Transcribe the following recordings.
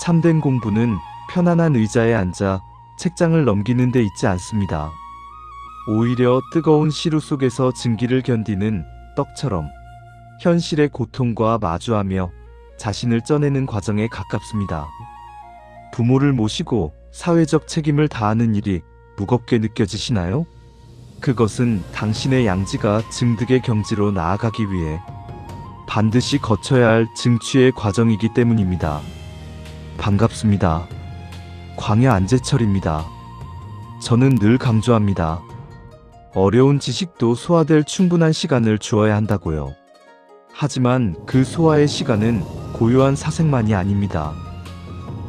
참된 공부는 편안한 의자에 앉아 책장을 넘기는 데 있지 않습니다. 오히려 뜨거운 시루 속에서 증기를 견디는 떡처럼 현실의 고통과 마주하며 자신을 쪄내는 과정에 가깝습니다. 부모를 모시고 사회적 책임을 다하는 일이 무겁게 느껴지시나요? 그것은 당신의 양지가 증득의 경지로 나아가기 위해 반드시 거쳐야 할 증취의 과정이기 때문입니다. 반갑습니다. 광야 안재철입니다. 저는 늘 강조합니다. 어려운 지식도 소화될 충분한 시간을 주어야 한다고요. 하지만 그 소화의 시간은 고요한 사색만이 아닙니다.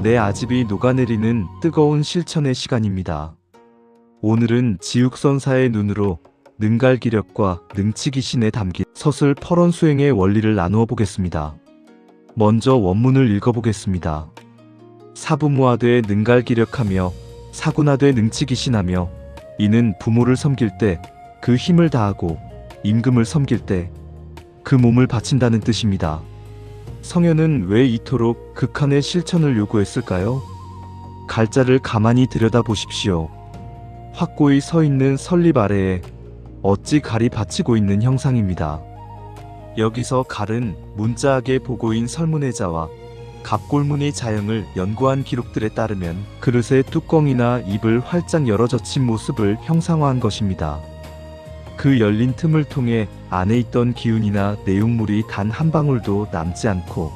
내 아집이 녹아내리는 뜨거운 실천의 시간입니다. 오늘은 지육선사의 눈으로 능갈기력과 능치기신에 담긴 서술 퍼런수행의 원리를 나누어 보겠습니다. 먼저 원문을 읽어보겠습니다. 사부무하되 능갈기력하며 사군하되 능치기신하며 이는 부모를 섬길 때 그 힘을 다하고 임금을 섬길 때 그 몸을 바친다는 뜻입니다. 성현은 왜 이토록 극한의 실천을 요구했을까요? 갈자를 가만히 들여다보십시오. 확고히 서 있는 설립 아래에 어찌 갈이 받치고 있는 형상입니다. 여기서 갈은 문자학의 보고인 설문해자와 갑골문의 자형을 연구한 기록들에 따르면 그릇의 뚜껑이나 입을 활짝 열어 젖힌 모습을 형상화한 것입니다. 그 열린 틈을 통해 안에 있던 기운이나 내용물이 단 한 방울도 남지 않고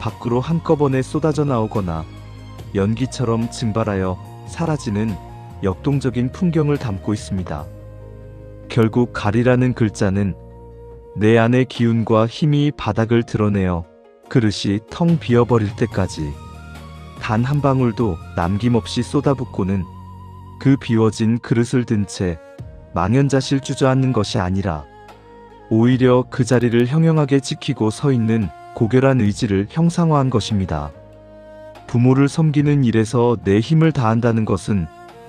밖으로 한꺼번에 쏟아져 나오거나 연기처럼 증발하여 사라지는 역동적인 풍경을 담고 있습니다. 결국 갈이라는 글자는 내 안의 기운과 힘이 바닥을 드러내어 그릇이 텅 비어버릴 때까지 단 한 방울도 남김없이 쏟아붓고는 그 비워진 그릇을 든 채 망연자실 주저앉는 것이 아니라 오히려 그 자리를 형형하게 지키고 서 있는 고결한 의지를 형상화한 것입니다. 부모를 섬기는 일에서 내 힘을 다한다는 것은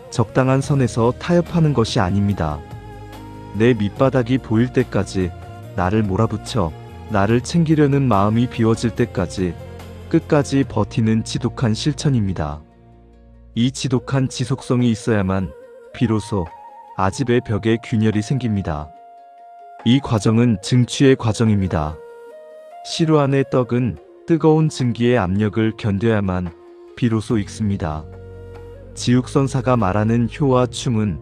적당한 선에서 타협하는 것이 아닙니다. 내 밑바닥이 보일 때까지 나를 몰아붙여 나를 챙기려는 마음이 비워질 때까지 끝까지 버티는 지독한 실천입니다. 이 지독한 지속성이 있어야만 비로소 아집의 벽에 균열이 생깁니다. 이 과정은 증취의 과정입니다. 시루 안의 떡은 뜨거운 증기의 압력을 견뎌야만 비로소 익습니다. 지육선사가 말하는 효와 충은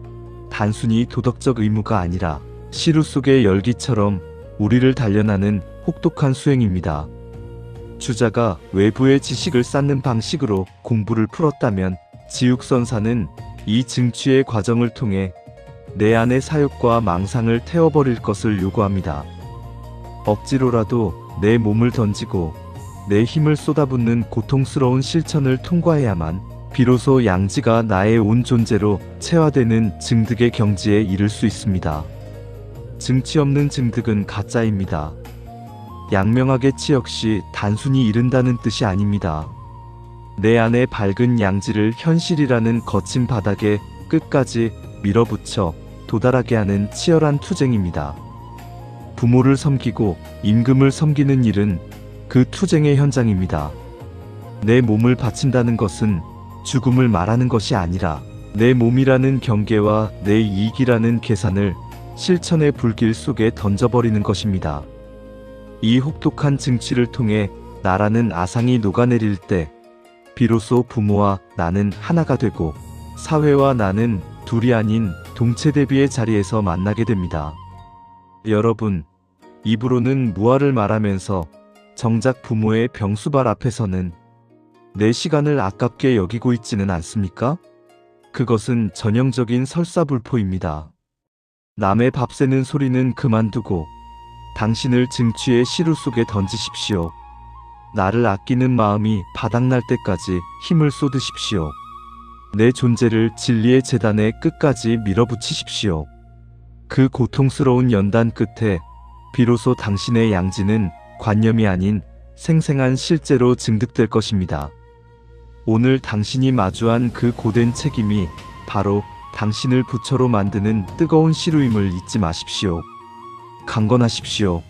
단순히 도덕적 의무가 아니라 시루 속의 열기처럼 우리를 단련하는 혹독한 수행입니다. 주자가 외부의 지식을 쌓는 방식으로 공부를 풀었다면 지육선사는 이 증취의 과정을 통해 내 안의 사욕과 망상을 태워버릴 것을 요구합니다. 억지로라도 내 몸을 던지고 내 힘을 쏟아붓는 고통스러운 실천을 통과해야만 비로소 양지가 나의 온 존재로 체화되는 증득의 경지에 이를 수 있습니다. 증치 없는 증득은 가짜입니다. 양명하게 치 역시 단순히 이른다는 뜻이 아닙니다. 내 안의 밝은 양지를 현실이라는 거친 바닥에 끝까지 밀어붙여 도달하게 하는 치열한 투쟁입니다. 부모를 섬기고 임금을 섬기는 일은 그 투쟁의 현장입니다. 내 몸을 바친다는 것은 죽음을 말하는 것이 아니라 내 몸이라는 경계와 내 이익이라는 계산을 실천의 불길 속에 던져버리는 것입니다. 이 혹독한 증취를 통해 나라는 아상이 녹아내릴 때 비로소 부모와 나는 하나가 되고 사회와 나는 둘이 아닌 동체대비의 자리에서 만나게 됩니다. 여러분, 입으로는 무아를 말하면서 정작 부모의 병수발 앞에서는 내 시간을 아깝게 여기고 있지는 않습니까? 그것은 전형적인 설사불포입니다. 남의 밥 새는 소리는 그만두고 당신을 증취의 시루 속에 던지십시오. 나를 아끼는 마음이 바닥날 때까지 힘을 쏟으십시오. 내 존재를 진리의 재단에 끝까지 밀어붙이십시오. 그 고통스러운 연단 끝에 비로소 당신의 양지는 관념이 아닌 생생한 실제로 증득될 것입니다. 오늘 당신이 마주한 그 고된 책임이 바로 당신을 부처로 만드는 뜨거운 시루임을 잊지 마십시오. 강건하십시오.